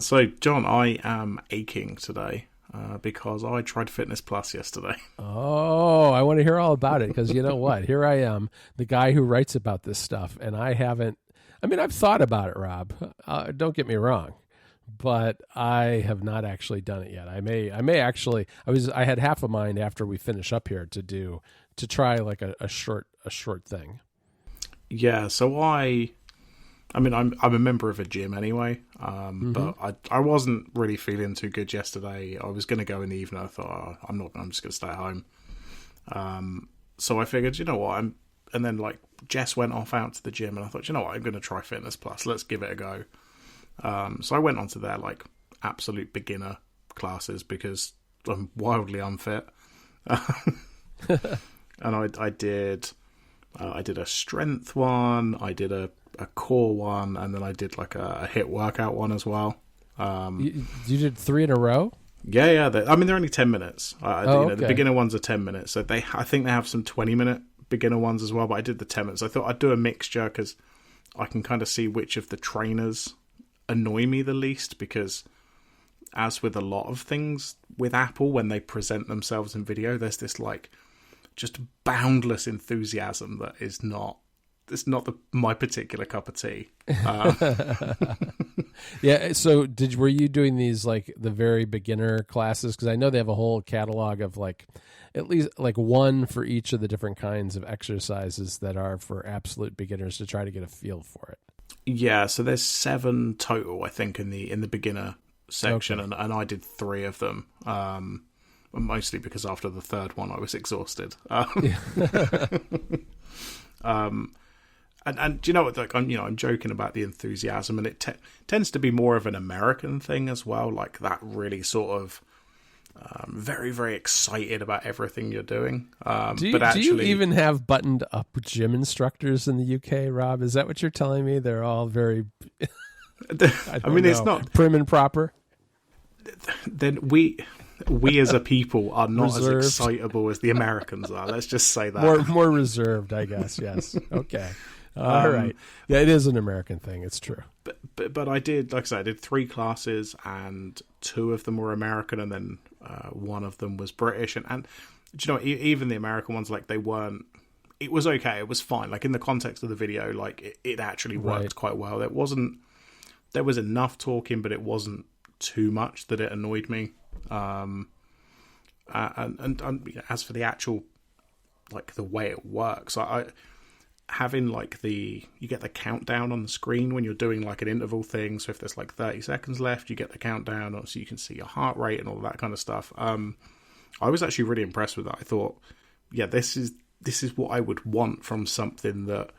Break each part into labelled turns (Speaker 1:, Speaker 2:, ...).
Speaker 1: So, John, I am aching today because I tried Fitness Plus yesterday.
Speaker 2: Oh, I want to hear all about it because you know what? Here I am, the guy who writes about this stuff, and I haven't. I mean, I've thought about it, Rob. Don't get me wrong, but I have not actually done it yet. I may actually. I had half a mind after we finish up here to try like a short thing.
Speaker 1: Yeah, so I mean, I'm a member of a gym anyway, but I wasn't really feeling too good yesterday. I was going to go in the evening. I thought, I'm just going to stay at home. So I figured, you know what, and then like Jess went off out to the gym, and I thought, you know what, I'm going to try Fitness Plus. Let's give it a go. So I went onto their like absolute beginner classes because I'm wildly unfit, and I did a strength one, I did a core one, and then I did like a HIIT workout one as well.
Speaker 2: You did 3 in a row?
Speaker 1: Yeah. They're only 10 minutes.
Speaker 2: Okay.
Speaker 1: The beginner ones are 10 minutes. So I think they have some 20-minute beginner ones as well, but I did the 10 minutes. I thought I'd do a mixture because I can kind of see which of the trainers annoy me the least, because as with a lot of things with Apple, when they present themselves in video, there's this like just boundless enthusiasm that is not my particular cup of tea.
Speaker 2: Yeah. So were you doing these like the very beginner classes? Because I know they have a whole catalog of like at least like one for each of the different kinds of exercises that are for absolute beginners to try to get a feel for it.
Speaker 1: Yeah. So there's 7 total, I think, in the beginner section, okay. and I did 3 of them. Mostly because after the third one I was exhausted. And do you know what? Like I'm joking about the enthusiasm, and it tends to be more of an American thing as well. Like that really sort of very, very excited about everything you're doing.
Speaker 2: Do you even have buttoned up gym instructors in the UK, Rob? Is that what you're telling me? They're all very. It's not
Speaker 1: prim
Speaker 2: and proper.
Speaker 1: Then we as a people are not reserved. As excitable as the Americans are. Let's just say that.
Speaker 2: More reserved, I guess. Yes. Okay. All right. Yeah, it is an American thing. It's true.
Speaker 1: But I did, like I said, I did 3 classes, and 2 of them were American, and then one of them was British. And do you know, even the American ones, like they weren't. It was okay. It was fine. Like in the context of the video, like it actually worked quite well. There was enough talking, but it wasn't too much that it annoyed me. And as for the actual, like the way it works, I having like you get the countdown on the screen when you're doing like an interval thing. So if there's like 30 seconds left, you get the countdown, so you can see your heart rate and all that kind of stuff. I was actually really impressed with that. I thought, yeah, this is what I would want from something that,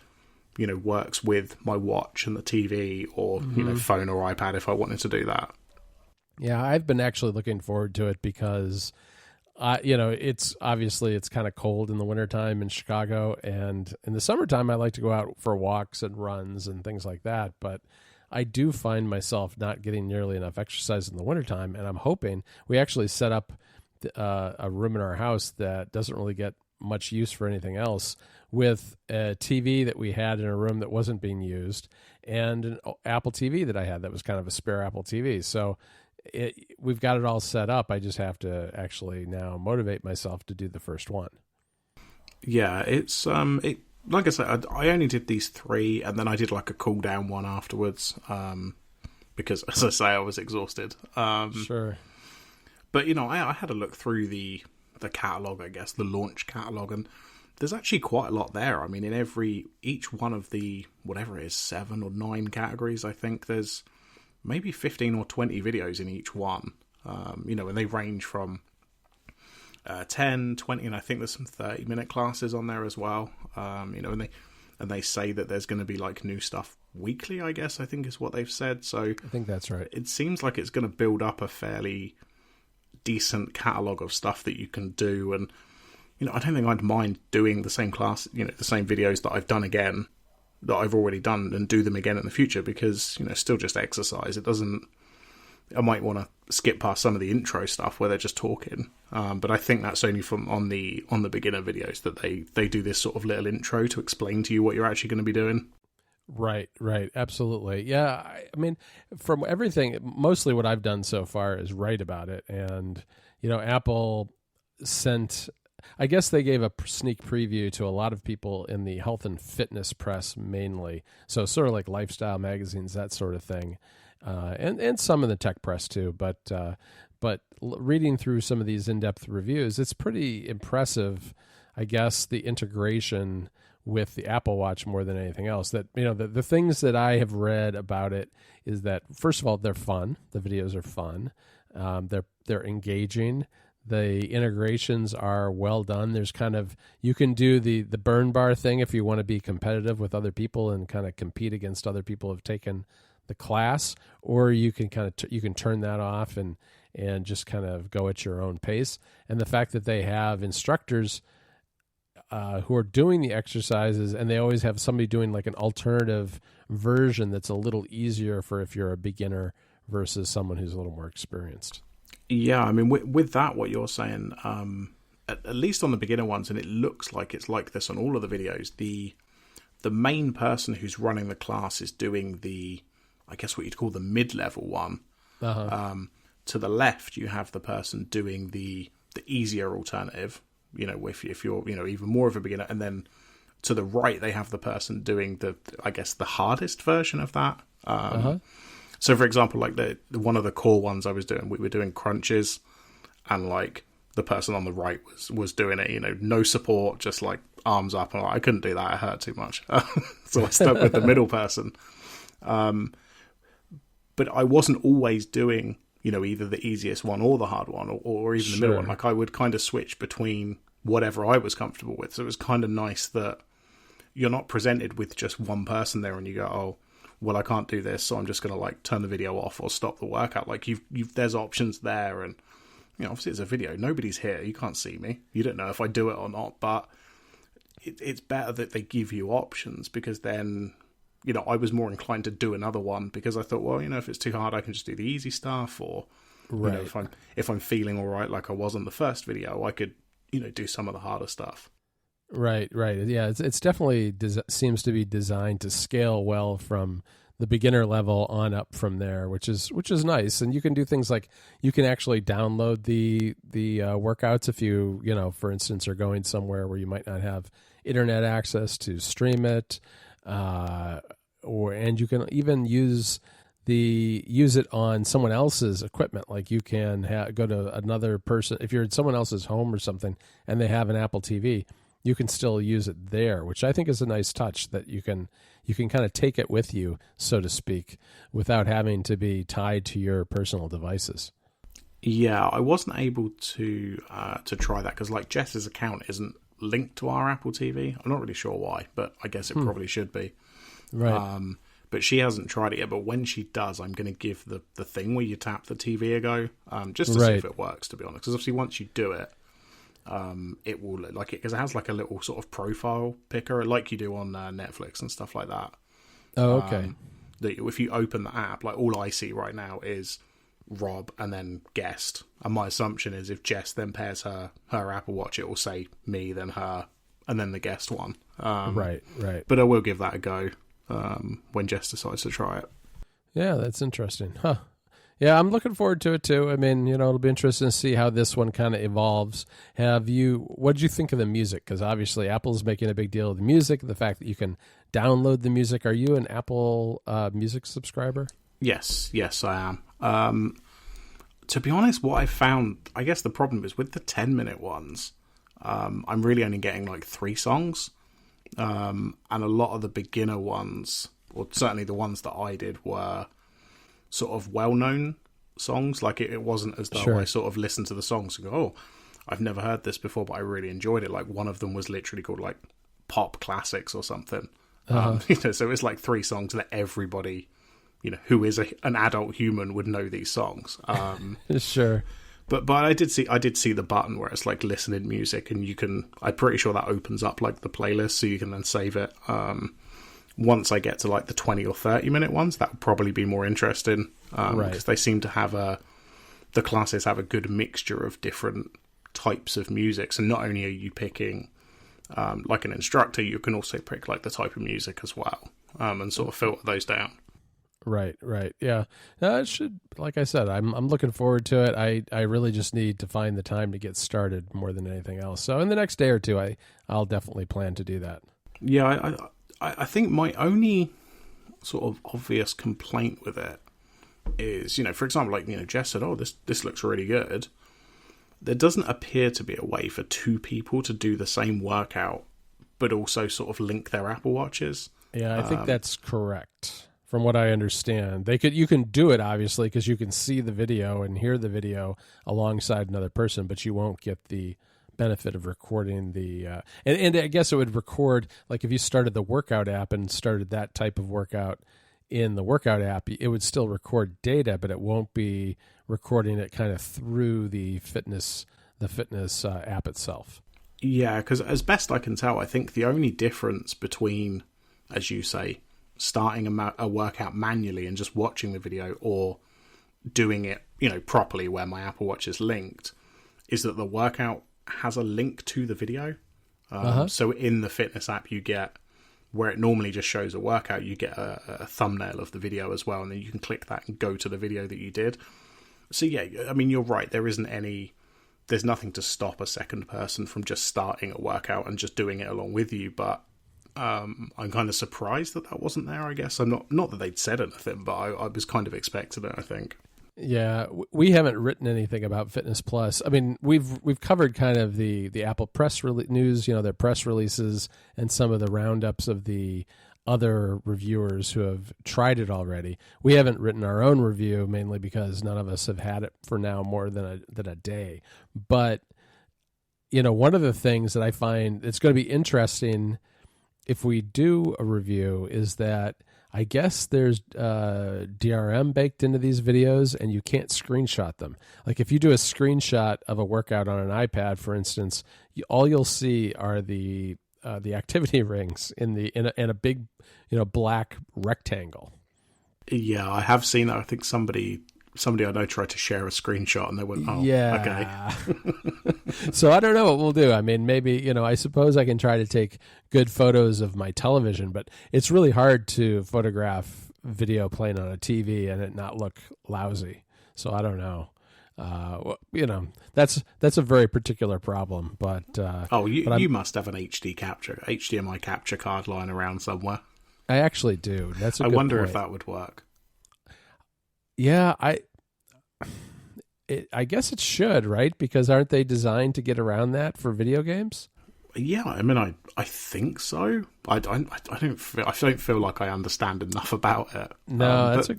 Speaker 1: you know, works with my watch and the TV or, you know, phone or iPad if I wanted to do that.
Speaker 2: Yeah, I've been actually looking forward to it because, it's kind of cold in the wintertime in Chicago. And in the summertime, I like to go out for walks and runs and things like that. But I do find myself not getting nearly enough exercise in the wintertime. And I'm hoping we actually set up a room in our house that doesn't really get much use for anything else, with a TV that we had in a room that wasn't being used and an Apple TV that I had that was kind of a spare Apple TV. So we've got it all set up. I just have to actually now motivate myself to do the first one.
Speaker 1: Yeah, it's like I said, I only did these 3, and then I did like a cool down one afterwards, because as I say, I was exhausted.
Speaker 2: Sure.
Speaker 1: But you know, I had a look through the catalog, I guess, the launch catalog, and there's actually quite a lot there. I mean, in each one of the whatever it is, 7 or 9 categories, I think there's maybe 15 or 20 videos in each one, and they range from 10, 20, and I think there's some 30-minute classes on there as well, and they say that there's going to be like new stuff weekly, I guess, I think is what they've said. So
Speaker 2: I think that's right.
Speaker 1: It seems like it's going to build up a fairly decent catalogue of stuff that you can do, and, I don't think I'd mind doing the same class, the same videos that I've done again, that I've already done, and do them again in the future, because still just exercise. I might want to skip past some of the intro stuff where they're just talking, but I think that's only from on the beginner videos that they do this sort of little intro to explain to you what you're actually going to be doing.
Speaker 2: Right, right, absolutely. Yeah, I mean, from everything, mostly what I've done so far is write about it, and Apple sent. I guess they gave a sneak preview to a lot of people in the health and fitness press mainly, so sort of like lifestyle magazines, that sort of thing, and some in the tech press too. But reading through some of these in-depth reviews, it's pretty impressive. I guess the integration with the Apple Watch more than anything else. That the things that I have read about it is that, first of all, they're fun. The videos are fun. They're engaging. The integrations are well done. There's kind of, you can do the burn bar thing if you want to be competitive with other people and kind of compete against other people who've taken the class, or you can you can turn that off and just kind of go at your own pace. And the fact that they have instructors who are doing the exercises, and they always have somebody doing like an alternative version that's a little easier for if you're a beginner versus someone who's a little more experienced.
Speaker 1: Yeah, I mean, with that, what you're saying, at least on the beginner ones, and it looks like it's like this on all of the videos, the main person who's running the class is doing the, I guess what you'd call the mid-level one.
Speaker 2: Uh-huh.
Speaker 1: To the left, you have the person doing the easier alternative, if you're, even more of a beginner. And then to the right, they have the person doing the hardest version of that. So, for example, like the one of the core ones I was doing, we were doing crunches, and like the person on the right was doing it, no support, just like arms up. And I couldn't do that; it hurt too much. So I stuck with the middle person. But I wasn't always doing, either the easiest one or the hard one, or even the middle one. Like I would kind of switch between whatever I was comfortable with. So it was kind of nice that you're not presented with just one person there and you go, oh, well, I can't do this, so I'm just going to like turn the video off or stop the workout. Like there's options there, and obviously it's a video. Nobody's here. You can't see me. You don't know if I do it or not. But it's better that they give you options, because then I was more inclined to do another one, because I thought, well, if it's too hard, I can just do the easy stuff, or
Speaker 2: right.
Speaker 1: If I'm feeling all right, like I was on the first video, I could do some of the harder stuff.
Speaker 2: Right. Yeah, it's definitely seems to be designed to scale well from the beginner level on up from there, which is nice. And you can do things like you can actually download the workouts if you for instance are going somewhere where you might not have internet access to stream it, and you can even use it on someone else's equipment. Like you can go to another person if you're at someone else's home or something, and they have an Apple TV. You can still use it there, which I think is a nice touch, that you can kind of take it with you, so to speak, without having to be tied to your personal devices.
Speaker 1: Yeah, I wasn't able to try that because like Jess's account isn't linked to our Apple TV. I'm not really sure why, but I guess it probably should be.
Speaker 2: Right.
Speaker 1: But she hasn't tried it yet. But when she does, I'm going to give the thing where you tap the TV a go, just to see if it works, to be honest. Because obviously once you do it, it will look like it, because it has like a little sort of profile picker, like you do on Netflix and stuff like that.
Speaker 2: Oh, okay.
Speaker 1: That if you open the app, like all I see right now is Rob and then guest. And my assumption is if Jess then pairs her Apple Watch, it will say me, then her, and then the guest one.
Speaker 2: Right.
Speaker 1: But I will give that a go when Jess decides to try it.
Speaker 2: Yeah, that's interesting. Huh. Yeah, I'm looking forward to it too. I mean, it'll be interesting to see how this one kind of evolves. What did you think of the music? Because obviously Apple's making a big deal of the music, the fact that you can download the music. Are you an Apple Music subscriber?
Speaker 1: Yes, I am. To be honest, what I found, I guess the problem is with the 10-minute ones, I'm really only getting like 3 songs. And a lot of the beginner ones, or certainly the ones that I did, were sort of well-known songs. Like it wasn't as though I sort of listened to the songs and go, oh, I've never heard this before, but I really enjoyed it. Like one of them was literally called like Pop Classics or something. So it's like 3 songs that everybody, who is an adult human would know these songs.
Speaker 2: Sure.
Speaker 1: But I did see the button where it's like listening music, and I'm pretty sure that opens up like the playlist, so you can then save it. Once I get to like the 20 or 30 minute ones, that would probably be more interesting, because they seem to have the classes have a good mixture of different types of music. So not only are you picking like an instructor, you can also pick like the type of music as well. and sort of filter those down.
Speaker 2: Right. Yeah. It should, like I said, I'm looking forward to it. I really just need to find the time to get started more than anything else. So in the next day or two, I'll definitely plan to do that.
Speaker 1: Yeah, I think my only sort of obvious complaint with it is, for example, like, Jess said, oh, this looks really good. There doesn't appear to be a way for two people to do the same workout, but also sort of link their Apple Watches.
Speaker 2: Yeah, I think that's correct. From what I understand, you can do it obviously because you can see the video and hear the video alongside another person, but you won't get the benefit of recording the and I guess it would record, like if you started the workout app and started that type of workout in the workout app, it would still record data, but it won't be recording it kind of through the fitness app itself.
Speaker 1: Yeah, because as best I can tell, I think the only difference between, as you say, starting a workout manually and just watching the video or doing it, properly where my Apple Watch is linked, is that the workout has a link to the video. So in the fitness app, you get, where it normally just shows a workout, you get a thumbnail of the video as well, and then you can click that and go to the video that you did. So yeah, I mean, you're right. There's nothing to stop a second person from just starting a workout and just doing it along with you, but I'm kind of surprised that wasn't there, I guess. I'm not that they'd said anything, but I was kind of expecting it, I think.
Speaker 2: Yeah, we haven't written anything about Fitness Plus. I mean, we've covered kind of the Apple press news, their press releases and some of the roundups of the other reviewers who have tried it already. We haven't written our own review, mainly because none of us have had it for now more than a day. But, one of the things that I find it's going to be interesting if we do a review is that I guess there's DRM baked into these videos and you can't screenshot them. Like if you do a screenshot of a workout on an iPad, for instance, all you'll see are the activity rings in a big, black rectangle.
Speaker 1: Yeah, I have seen that. I think somebody I know tried to share a screenshot and they went, oh,
Speaker 2: yeah. Okay. So I don't know what we'll do. I mean, maybe, I suppose I can try to take good photos of my television, but it's really hard to photograph video playing on a TV and it not look lousy. So I don't know. That's a very particular problem, but
Speaker 1: you must have an HDMI capture card lying around somewhere.
Speaker 2: I actually do. That's a
Speaker 1: I
Speaker 2: good
Speaker 1: wonder
Speaker 2: point.
Speaker 1: if that would work.
Speaker 2: Yeah, I guess it should, right? Because aren't they designed to get around that for video games?
Speaker 1: Yeah, I mean, I think so. I don't feel like I understand enough about it.
Speaker 2: No, that's a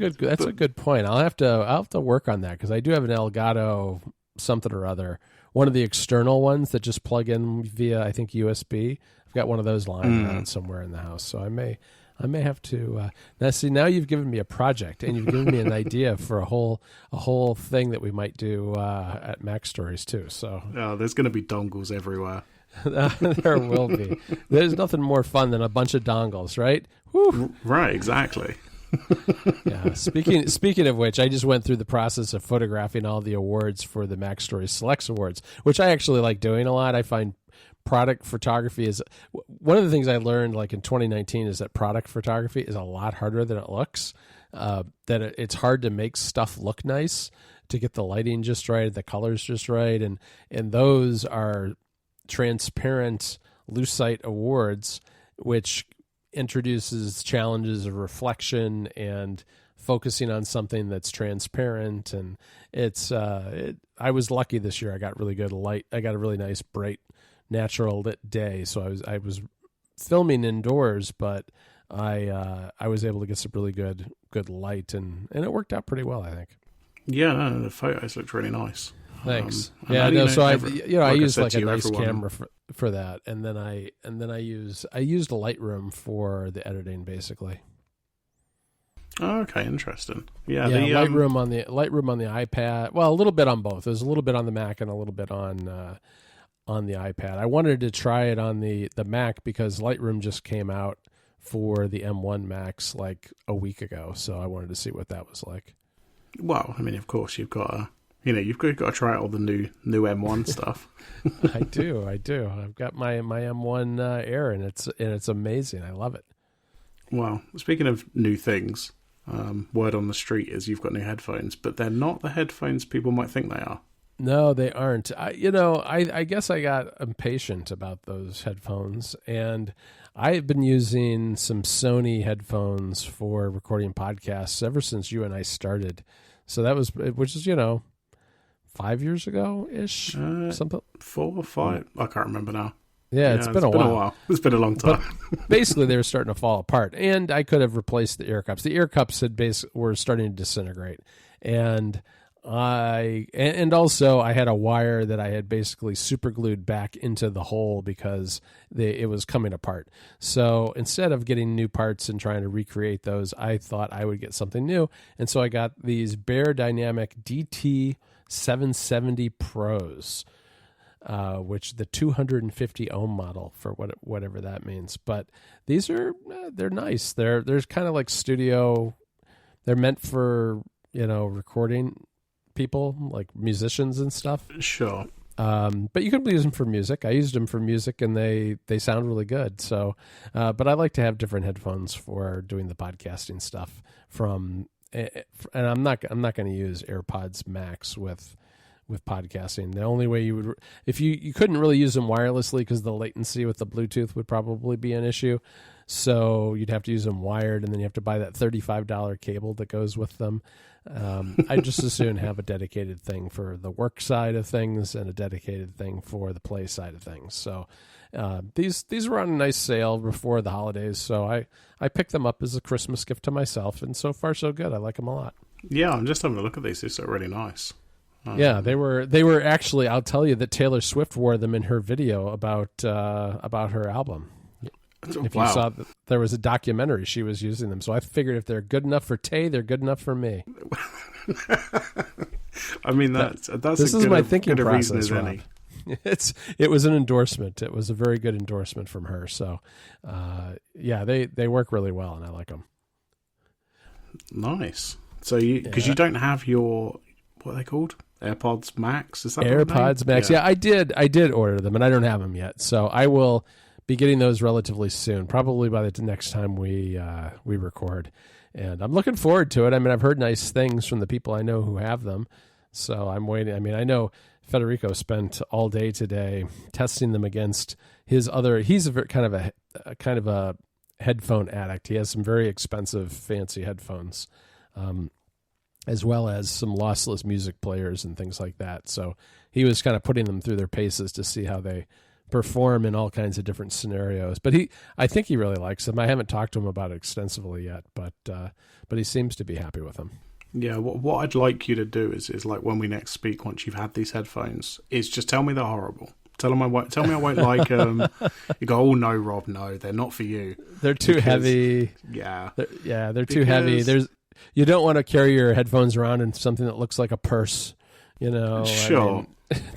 Speaker 2: good point. I'll have to work on that because I do have an Elgato something or other, one of the external ones that just plug in via, I think, USB. I've got one of those lying around somewhere in the house, so I may have to. Now you've given me a project, and you've given me an idea for a whole thing that we might do at Mac Stories too. So
Speaker 1: there's going to be dongles everywhere.
Speaker 2: There will be. There's nothing more fun than a bunch of dongles, right? Whew.
Speaker 1: Right, exactly.
Speaker 2: Yeah. Speaking of which, I just went through the process of photographing all the awards for the Mac Stories Selects Awards, which I actually like doing a lot. I find product photography is one of the things I learned like in 2019 is that product photography is a lot harder than it looks. It's hard to make stuff look nice, to get the lighting just right, the colors just right, and those are transparent Lucite awards, which introduces challenges of reflection and focusing on something that's transparent. And I was lucky this year. I got really good light. I got a really nice bright natural lit day, so I was filming indoors, but I was able to get some really good light, and it worked out pretty well, I think.
Speaker 1: Yeah, no, the photos looked really nice.
Speaker 2: Thanks. So I used like a nice camera for that, and then I used Lightroom for the editing, basically.
Speaker 1: Oh, okay, interesting. Yeah,
Speaker 2: Lightroom on the iPad. Well, a little bit on both. There's a little bit on the Mac and a little bit on the iPad. I wanted to try it on the Mac because Lightroom just came out for the M1 Max like a week ago, so I wanted to see what that was like. Well,
Speaker 1: I mean, of course, you've got to try out all the new M1 stuff.
Speaker 2: I do. I've got my M1 Air, and it's amazing. I love it.
Speaker 1: Well, speaking of new things, word on the street is you've got new headphones, but they're not the headphones people might think they are.
Speaker 2: No, they aren't. I guess I got impatient about those headphones, and I've been using some Sony headphones for recording podcasts ever since you and I started. So which is 5 years ago ish, something
Speaker 1: 4 or 5. I can't remember now.
Speaker 2: Yeah, it's been a while.
Speaker 1: It's been a long time.
Speaker 2: But basically, they were starting to fall apart, and I could have replaced the ear cups. The ear cups were starting to disintegrate, and also I had a wire that I had basically super glued back into the hole because it was coming apart. So instead of getting new parts and trying to recreate those, I thought I would get something new, and so I got these Bear Dynamic DT 770 Pros. Which the 250 ohm model for whatever that means. But these they're nice. They're kind of like studio. They're meant for recording people, like musicians and stuff.
Speaker 1: Sure.
Speaker 2: But you could use them for music. I used them for music, and they sound really good. So, but I like to have different headphones for doing the podcasting stuff. And I'm not going to use AirPods Max with podcasting. The only way you would, if you couldn't really use them wirelessly because the latency with the Bluetooth would probably be an issue. So you'd have to use them wired, and then you have to buy that $35 cable that goes with them. I'd just as soon have a dedicated thing for the work side of things and a dedicated thing for the play side of things. So these were on a nice sale before the holidays, so I picked them up as a Christmas gift to myself, and so far so good. I like them a lot.
Speaker 1: Yeah, I'm just having a look at these. These are really nice.
Speaker 2: Yeah, they were actually. I'll tell you that Taylor Swift wore them in her video about her album. If you saw, there was a documentary, she was using them. So I figured if they're good enough for Tay, they're good enough for me.
Speaker 1: I mean, that's
Speaker 2: this is my thinking process. Any. It was an endorsement. It was a very good endorsement from her. So, yeah, they work really well, and I like them.
Speaker 1: Nice. So because you don't have your, what are they called? AirPods Max? Is that
Speaker 2: AirPods Max? Yeah, I did order them, and I don't have them yet. So I will be getting those relatively soon, probably by the next time we record. And I'm looking forward to it. I mean, I've heard nice things from the people I know who have them, so I'm waiting. I mean, I know Federico spent all day today testing them against his other. He's a kind of a headphone addict. He has some very expensive, fancy headphones, as well as some lossless music players and things like that. So he was kind of putting them through their paces to see how they perform in all kinds of different scenarios. But I think he really likes them. I haven't talked to him about it extensively yet, but he seems to be happy with them.
Speaker 1: Yeah, what I'd like you to do is like when we next speak, once you've had these headphones, is just tell me they're horrible. Tell me I won't like them. You go, oh no, Rob, no, they're not for you.
Speaker 2: They're too heavy.
Speaker 1: Yeah,
Speaker 2: they're too heavy. You don't want to carry your headphones around in something that looks like a purse.
Speaker 1: Sure.
Speaker 2: I mean,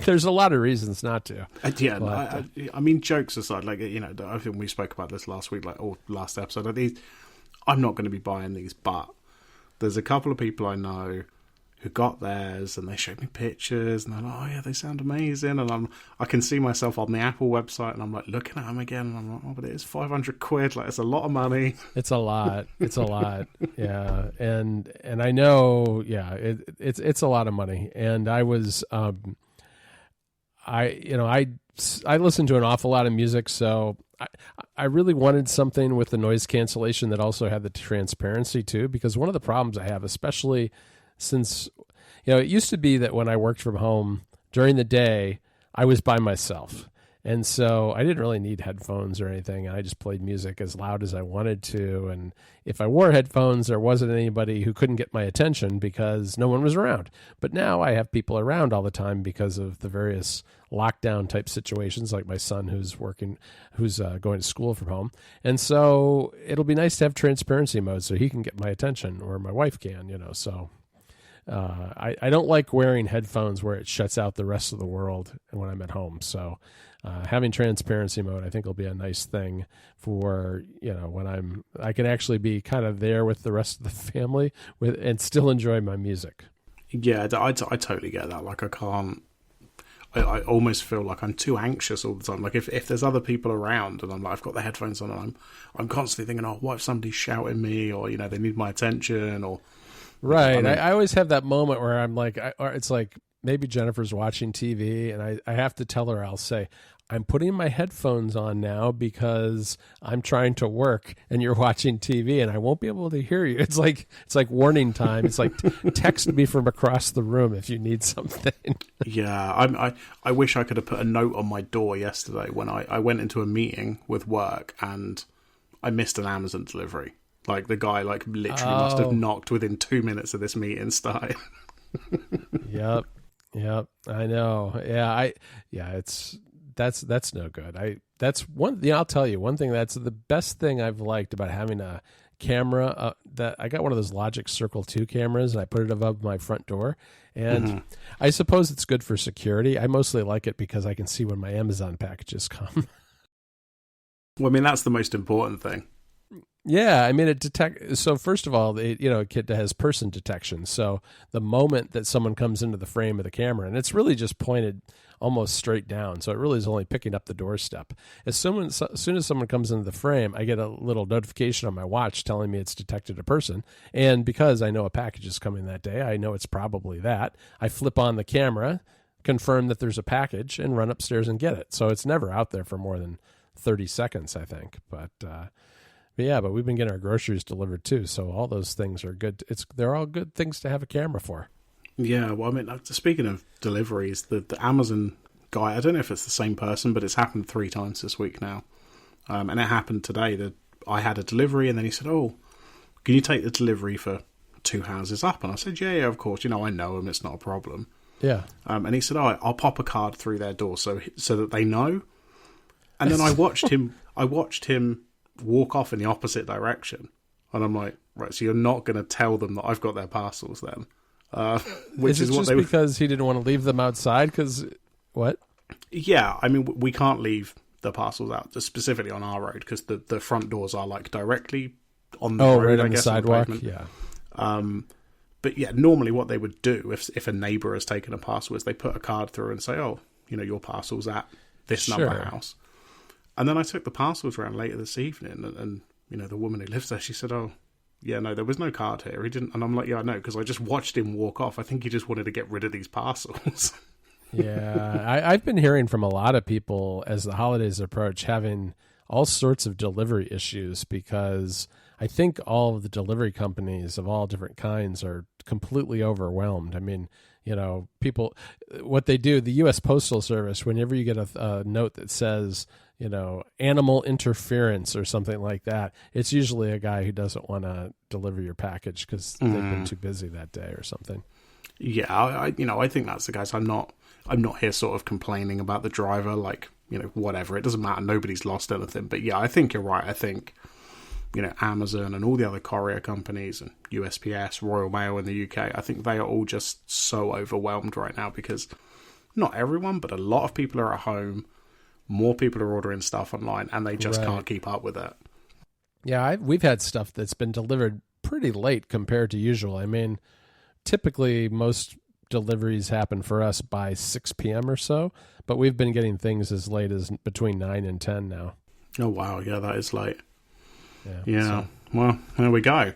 Speaker 2: there's a lot of reasons not to.
Speaker 1: I mean, jokes aside, like I think we spoke about this last week, or last episode. I'm not going to be buying these, but there's a couple of people I know who got theirs, and they showed me pictures, and they're like, "Oh yeah, they sound amazing." And I can see myself on the Apple website, and I'm like looking at them again, and I'm like, "Oh, but it is £500. Like, it's a lot of money."
Speaker 2: It's a lot. It's a lot. Yeah, and I know. Yeah, it's a lot of money. And I was, I listen to an awful lot of music, so I really wanted something with the noise cancellation that also had the transparency too, because one of the problems I have, especially since, it used to be that when I worked from home during the day, I was by myself. And so I didn't really need headphones or anything. And I just played music as loud as I wanted to. And if I wore headphones, there wasn't anybody who couldn't get my attention because no one was around. But now I have people around all the time because of the various lockdown type situations, like my son who's going to school from home. And so it'll be nice to have transparency mode so he can get my attention, or my wife can, so... I don't like wearing headphones where it shuts out the rest of the world when I'm at home. So having transparency mode, I think, will be a nice thing for, when I can actually be kind of there with the rest of the family and still enjoy my music.
Speaker 1: Yeah, I totally get that. Like, I almost feel like I'm too anxious all the time. Like if there's other people around and I'm like, I've got the headphones on and I'm constantly thinking, oh, what if somebody's shouting me, or they need my attention, or
Speaker 2: right. I always have that moment where I'm like, or it's like maybe Jennifer's watching TV and I have to tell her, I'll say, I'm putting my headphones on now because I'm trying to work and you're watching TV and I won't be able to hear you. It's like warning time. It's like text me from across the room if you need something.
Speaker 1: Yeah, I wish I could have put a note on my door yesterday when I went into a meeting with work and I missed an Amazon delivery. Like the guy literally must have knocked within 2 minutes of this meeting starting.
Speaker 2: Yep. I know. That's no good. That's one. I'll tell you one thing. That's the best thing I've liked about having a camera. That I got one of those Logic Circle 2 cameras, and I put it above my front door. And I suppose it's good for security. I mostly like it because I can see when my Amazon packages come.
Speaker 1: Well, I mean, that's the most important thing.
Speaker 2: Yeah, I mean, it detect. So first of all, it has person detection. So the moment that someone comes into the frame of the camera, and it's really just pointed almost straight down, so it really is only picking up the doorstep. As soon as someone comes into the frame, I get a little notification on my watch telling me it's detected a person. And because I know a package is coming that day, I know it's probably that. I flip on the camera, confirm that there's a package, and run upstairs and get it. So it's never out there for more than 30 seconds, I think. But we've been getting our groceries delivered too, so all those things are good. They're all good things to have a camera for.
Speaker 1: Yeah, well, I mean, speaking of deliveries, the Amazon guy, I don't know if it's the same person, but it's happened 3 times this week now. And it happened today that I had a delivery, and then he said, oh, can you take the delivery for 2 houses up? And I said, yeah, of course. I know him, it's not a problem.
Speaker 2: Yeah.
Speaker 1: And he said, oh, I'll pop a card through their door so that they know. And then I watched him walk off in the opposite direction. And I'm like, right, so you're not going to tell them that I've got their parcels then? Which
Speaker 2: is it just because he didn't want to leave them outside? Because what?
Speaker 1: Yeah, I mean, we can't leave the parcels out, specifically on our road, because the front doors are like directly on the road,
Speaker 2: right on
Speaker 1: I guess,
Speaker 2: the sidewalk.
Speaker 1: On the
Speaker 2: Yeah.
Speaker 1: But yeah, normally what they would do if a neighbour has taken a parcel is they put a card through and say, oh, your parcel's at this number house. And then I took the parcels around later this evening, and the woman who lives there, she said, oh, yeah, no, there was no card here. He didn't, and I'm like, yeah, I know, because I just watched him walk off. I think he just wanted to get rid of these parcels.
Speaker 2: Yeah, I've been hearing from a lot of people as the holidays approach having all sorts of delivery issues because I think all of the delivery companies of all different kinds are completely overwhelmed. I mean, people, what they do, the U.S. Postal Service, whenever you get a note that says, animal interference or something like that, it's usually a guy who doesn't want to deliver your package because they've been too busy that day or something.
Speaker 1: Yeah, I think that's the case. I'm not here sort of complaining about the driver, like, whatever. It doesn't matter. Nobody's lost anything. But yeah, I think you're right. I think, Amazon and all the other courier companies and USPS, Royal Mail in the UK, I think they are all just so overwhelmed right now because not everyone, but a lot of people are at home. More people are ordering stuff online, and they just can't keep up with it.
Speaker 2: Yeah, we've had stuff that's been delivered pretty late compared to usual. I mean, typically most deliveries happen for us by 6 p.m. or so, but we've been getting things as late as between 9 and 10 now.
Speaker 1: Oh, wow. Yeah, that is late.
Speaker 2: Yeah.
Speaker 1: So. Well, there we go.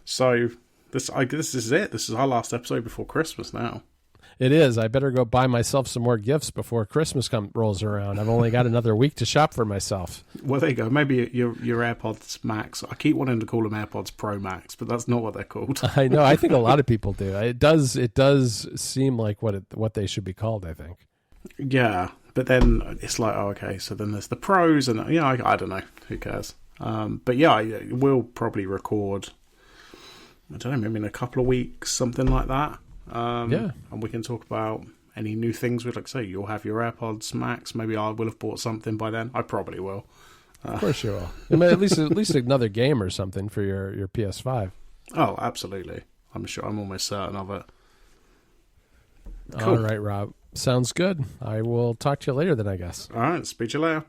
Speaker 1: So this is it. This is our last episode before Christmas now.
Speaker 2: It is. I better go buy myself some more gifts before Christmas rolls around. I've only got another week to shop for myself.
Speaker 1: Well, there you go. Maybe your AirPods Max. I keep wanting to call them AirPods Pro Max, but that's not what they're called.
Speaker 2: I know. I think a lot of people do. It does seem like what they should be called, I think.
Speaker 1: Yeah, but then it's like, oh, okay, so then there's the Pros, and I don't know. Who cares? But yeah, we'll probably record, I don't know, maybe in a couple of weeks, something like that. And we can talk about any new things. We'd like to say, you'll have your AirPods Max. Maybe I will have bought something by then. I probably will.
Speaker 2: Of course you will. I mean, at least another game or something for your PS5.
Speaker 1: Oh, absolutely. I'm sure. I'm almost certain of it. Cool.
Speaker 2: All right, Rob. Sounds good. I will talk to you later then, I guess.
Speaker 1: All right. Speak to you later.